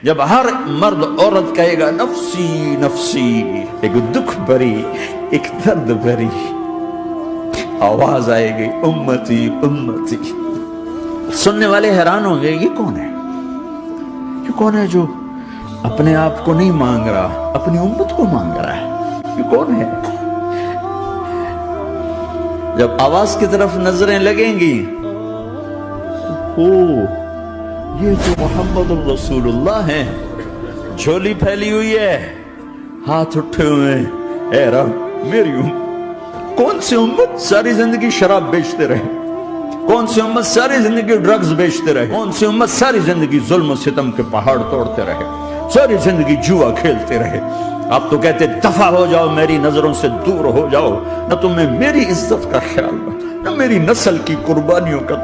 جب ہر مرد عورت کہے گا نفسی نفسی، ایک دکھ بھری، ایک درد بھری آواز آئے گی امتی امتی، سننے والے حیران ہوں گے یہ کون ہے؟ یہ کون ہے جو اپنے آپ کو نہیں مانگ رہا، اپنی امت کو مانگ رہا ہے؟ یہ کون ہے؟ جب آواز کی طرف نظریں لگیں گی، یہ تو محمد الرسول اللہ ہیں، جھولی پھیلی ہوئی ہے، ہاتھ اٹھے ہوئے ہیں، اے رب میری امت۔ کون سی امت ساری زندگی شراب بیچتے رہے؟ کون سی امت ساری زندگی ڈرگز بیچتے رہے؟ کون سی امت ساری زندگی ظلم و ستم کے پہاڑ توڑتے رہے، ساری زندگی جوا کھیلتے رہے؟ آپ تو کہتے دفع ہو جاؤ، میری نظروں سے دور ہو جاؤ، نہ تمہیں میری عزت کا خیال، نہ میری نسل کی قربانیوں کا